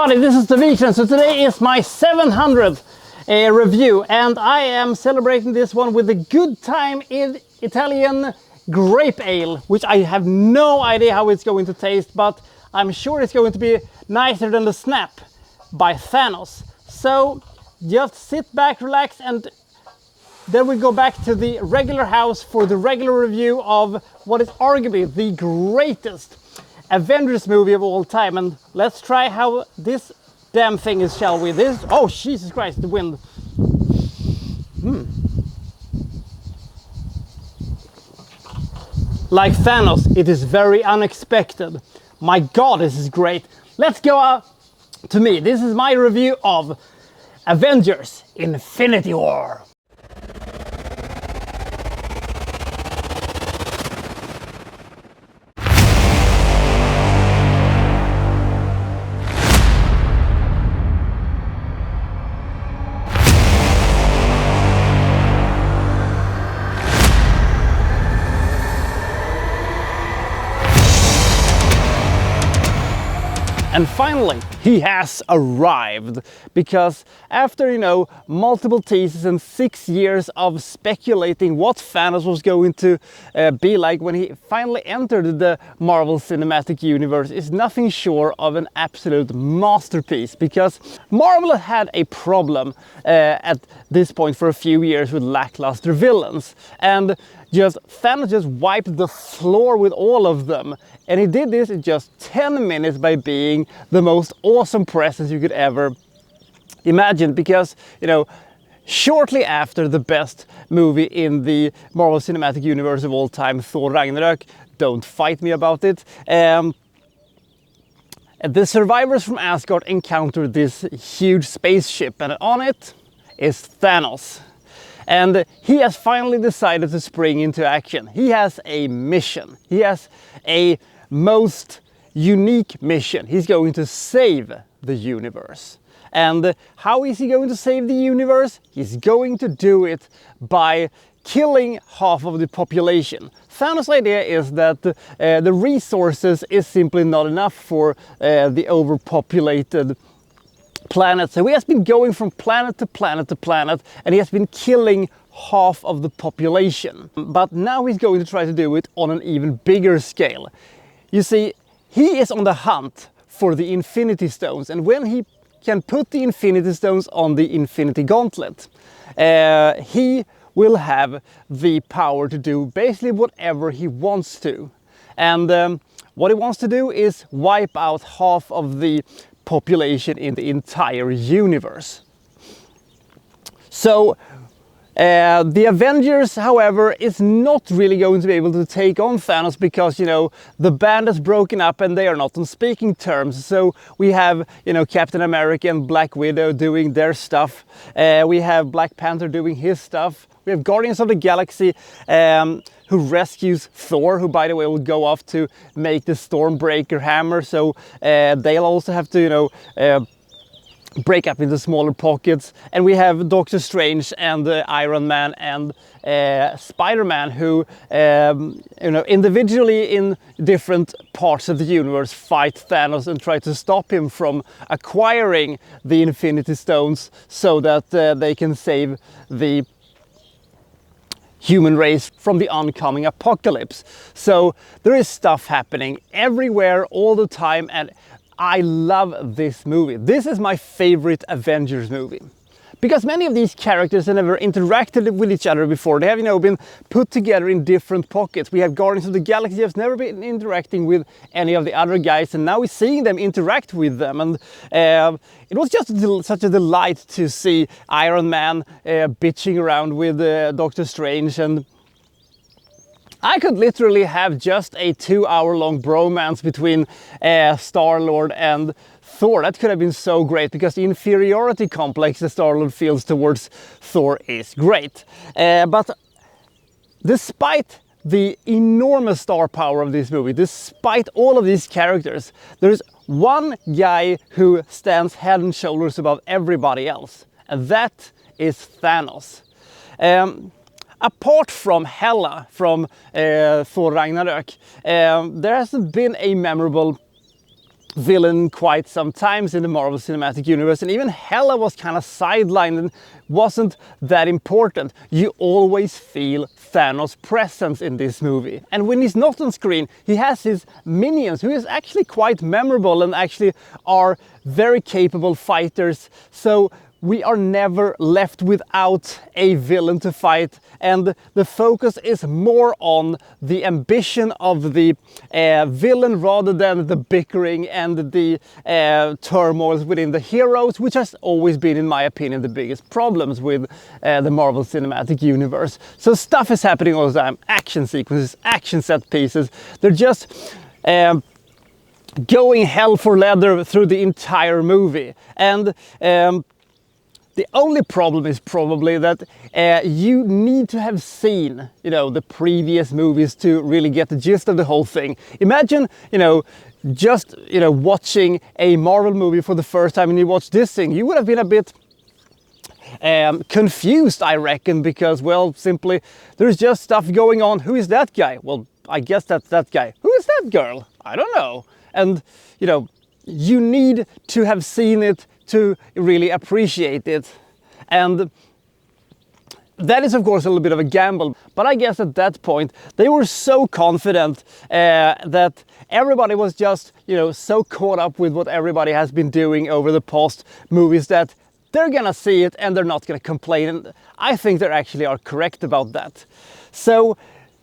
everybody, this is the Weekend. So today is my 700th review, and I am celebrating this one with a good time in Italian grape ale, which I have no idea how it's going to taste, but I'm sure it's going to be nicer than the Snap by Thanos. So just sit back, relax, and then we go back to the regular house for the regular review of what is arguably the greatest Avengers movie of all time. And let's try how this damn thing is, shall we? Oh Jesus Christ, the wind. Like Thanos, it is very unexpected. My God, this is great. Let's go to me. This is my review of Avengers Infinity War. And finally, he has arrived, because after, multiple teases and 6 years of speculating what Thanos was going to be like when he finally entered the Marvel Cinematic Universe, is nothing short of an absolute masterpiece, because Marvel had a problem at this point for a few years with lackluster villains, and Thanos just wiped the floor with all of them. And he did this in just 10 minutes by being the most awesome presence you could ever imagine. Because, shortly after the best movie in the Marvel Cinematic Universe of all time, Thor Ragnarok, don't fight me about it, the survivors from Asgard encountered this huge spaceship, and on it is Thanos. And he has finally decided to spring into action. He has a mission. He has a most unique mission. He's going to save the universe. And how is he going to save the universe? He's going to do it by killing half of the population. Thanos' idea is that the resources is simply not enough for the overpopulated planet. So he has been going from planet to planet to planet, and he has been killing half of the population. But now he's going to try to do it on an even bigger scale. You see, he is on the hunt for the Infinity Stones, and when he can put the Infinity Stones on the Infinity Gauntlet, he will have the power to do basically whatever he wants to. And what he wants to do is wipe out half of the population in the entire universe. So the Avengers, however, is not really going to be able to take on Thanos, because the band has broken up and they are not on speaking terms. So we have Captain America and Black Widow doing their stuff, we have Black Panther doing his stuff, we have Guardians of the Galaxy who rescues Thor, who by the way will go off to make the Stormbreaker hammer, so they'll also have to break up into smaller pockets. And we have Doctor Strange and Iron Man and Spider-Man, who individually in different parts of the universe fight Thanos and try to stop him from acquiring the Infinity Stones, so that they can save the human race from the oncoming apocalypse. So there is stuff happening everywhere all the time, and I love this movie. This is my favorite Avengers movie, because many of these characters have never interacted with each other before. They have been put together in different pockets. We have Guardians of the Galaxy who's never been interacting with any of the other guys, and now we're seeing them interact with them. And it was just such a delight to see Iron Man bitching around with Doctor Strange, and I could literally have just a 2-hour-long bromance between Star-Lord and Thor. That could have been so great, because the inferiority complex that Star-Lord feels towards Thor is great. But despite the enormous star power of this movie, despite all of these characters, there's one guy who stands head and shoulders above everybody else, and that is Thanos. Apart from Hela from Thor Ragnarok, there hasn't been a memorable villain quite some times in the Marvel Cinematic Universe, and even Hela was kind of sidelined and wasn't that important. You always feel Thanos' presence in this movie. And when he's not on screen, he has his minions, who is actually quite memorable and actually are very capable fighters. So we are never left without a villain to fight, and the focus is more on the ambition of the villain rather than the bickering and the turmoils within the heroes, which has always been, in my opinion, the biggest problems with the Marvel Cinematic Universe. So stuff is happening all the time, action sequences, action set pieces, they're just going hell for leather through the entire movie. And the only problem is probably that you need to have seen, the previous movies to really get the gist of the whole thing. Imagine, just, watching a Marvel movie for the first time and you watch this thing, you would have been a bit confused, I reckon, because, well, simply, there's just stuff going on. Who is that guy? Well, I guess that's that guy. Who is that girl? I don't know. And, you need to have seen it to really appreciate it. And that is, of course, a little bit of a gamble, but I guess at that point they were so confident that everybody was just, so caught up with what everybody has been doing over the past movies that they're gonna see it and they're not gonna complain. And I think they actually are correct about that. So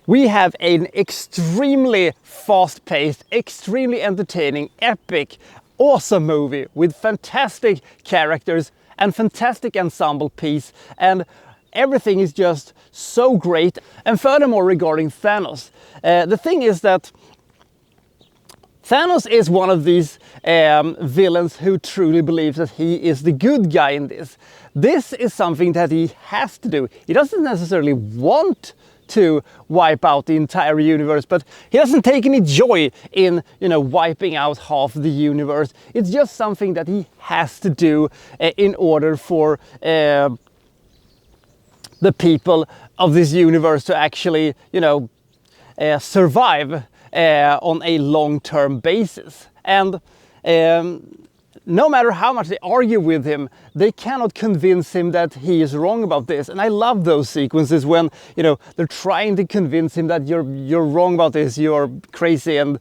we have an extremely fast-paced, extremely entertaining, epic, awesome movie with fantastic characters and fantastic ensemble piece, and everything is just so great. And furthermore, regarding Thanos, the thing is that Thanos is one of these villains who truly believes that he is the good guy in this. This is something that he has to do. He doesn't necessarily want to wipe out the entire universe, but he doesn't take any joy in, wiping out half the universe. It's just something that he has to do in order for the people of this universe to actually, survive on a long-term basis. And no matter how much they argue with him, they cannot convince him that he is wrong about this. And I love those sequences when, they're trying to convince him that you're wrong about this, you're crazy and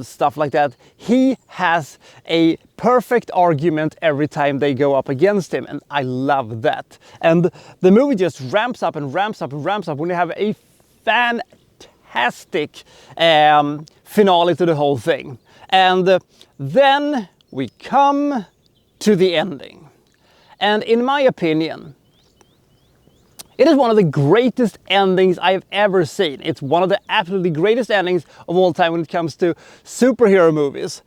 stuff like that. He has a perfect argument every time they go up against him, and I love that. And the movie just ramps up and ramps up and ramps up when you have a fantastic finale to the whole thing. And then we come to the ending. And in my opinion, it is one of the greatest endings I've ever seen. It's one of the absolutely greatest endings of all time when it comes to superhero movies.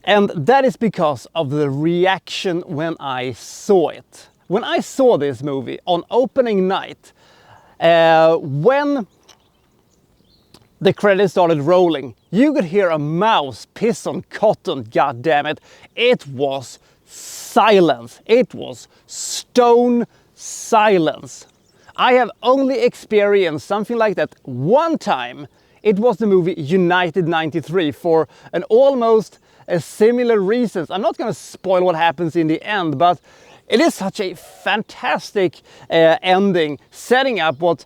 And that is because of the reaction when I saw it. When I saw this movie on opening night, when the credits started rolling, you could hear a mouse piss on cotton, god damn it. It was silence. It was stone silence. I have only experienced something like that one time. It was the movie United 93 for an almost similar reasons. I'm not going to spoil what happens in the end, but it is such a fantastic ending, setting up what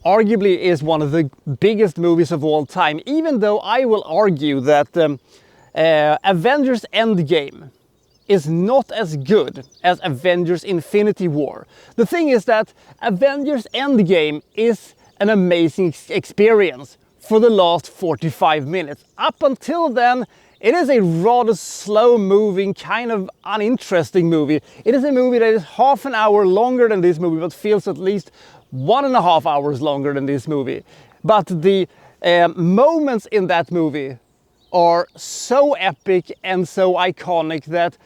arguably is one of the biggest movies of all time, even though I will argue that Avengers Endgame is not as good as Avengers Infinity War. The thing is that Avengers Endgame is an amazing experience for the last 45 minutes. Up until then, it is a rather slow-moving, kind of uninteresting movie. It is a movie that is half an hour longer than this movie, but feels at least 1.5 hours longer than this movie. But the moments in that movie are so epic and so iconic that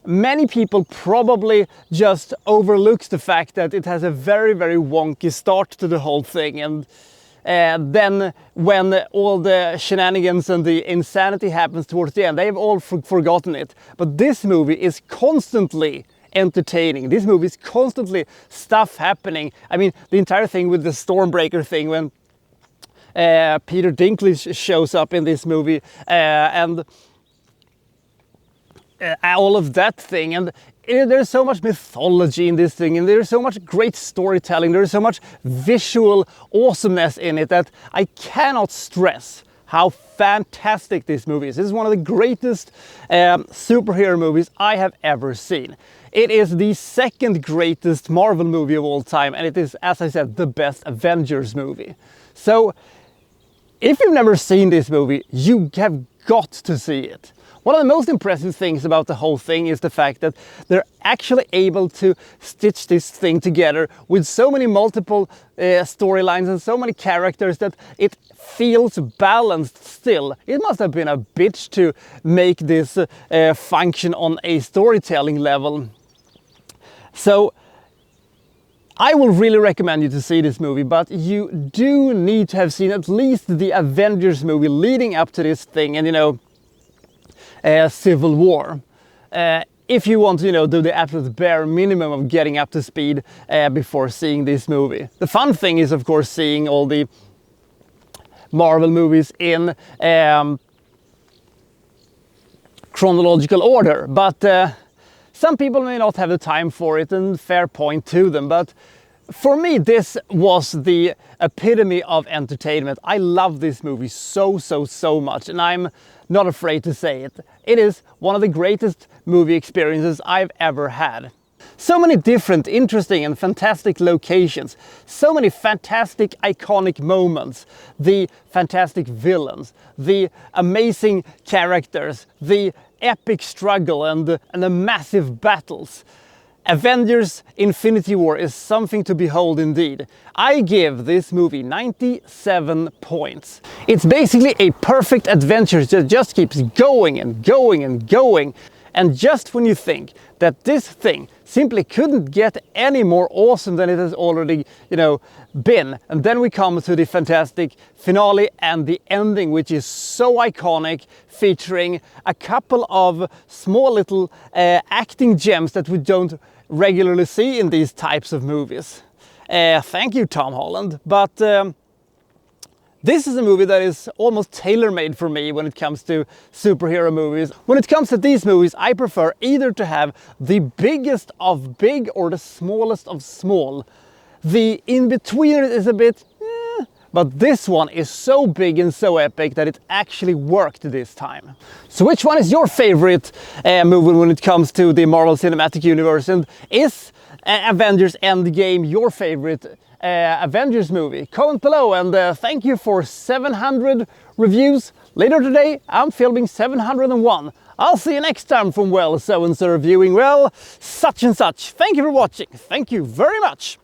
many people probably just overlooks the fact that it has a very, very wonky start to the whole thing. And then when all the shenanigans and the insanity happens towards the end, they've all forgotten it. But this movie is constantly entertaining. This movie is constantly stuff happening. I mean, the entire thing with the Stormbreaker thing, when Peter Dinklage shows up in this movie, and all of that thing. And there's so much mythology in this thing, and there's so much great storytelling, there's so much visual awesomeness in it that I cannot stress how fantastic this movie is. This is one of the greatest superhero movies I have ever seen. It is the second greatest Marvel movie of all time, and it is, as I said, the best Avengers movie. So, if you've never seen this movie, you have got to see it. One of the most impressive things about the whole thing is the fact that they're actually able to stitch this thing together with so many multiple storylines and so many characters that it feels balanced still. It must have been a bitch to make this function on a storytelling level. So I will really recommend you to see this movie, but you do need to have seen at least the Avengers movie leading up to this thing, and you know, Civil War. If you want to, you know, do the absolute bare minimum of getting up to speed before seeing this movie. The fun thing is, of course, seeing all the Marvel movies in chronological order, but some people may not have the time for it, and fair point to them, but for me this was the epitome of entertainment. I love this movie so much, and I'm not afraid to say it. It is one of the greatest movie experiences I've ever had. So many different, interesting and fantastic locations, so many fantastic iconic moments, the fantastic villains, the amazing characters, the epic struggle and the massive battles. Avengers Infinity War is something to behold indeed. I give this movie 97 points. It's basically a perfect adventure that just keeps going and going and going. And just when you think that this thing simply couldn't get any more awesome than it has already, you know, been, and then we come to the fantastic finale and the ending, which is so iconic, featuring a couple of small little acting gems that we don't regularly see in these types of movies. Thank you, Tom Holland, but this is a movie that is almost tailor-made for me when it comes to superhero movies. When it comes to these movies, I prefer either to have the biggest of big or the smallest of small. The in-betweener is a bit but this one is so big and so epic that it actually worked this time. So which one is your favorite movie when it comes to the Marvel Cinematic Universe? And is Avengers Endgame your favorite Avengers movie? Comment below, and thank you for 700 reviews. Later today I'm filming 701. I'll see you next time from, well, so-and-so reviewing, well, such and such. Thank you for watching. Thank you very much.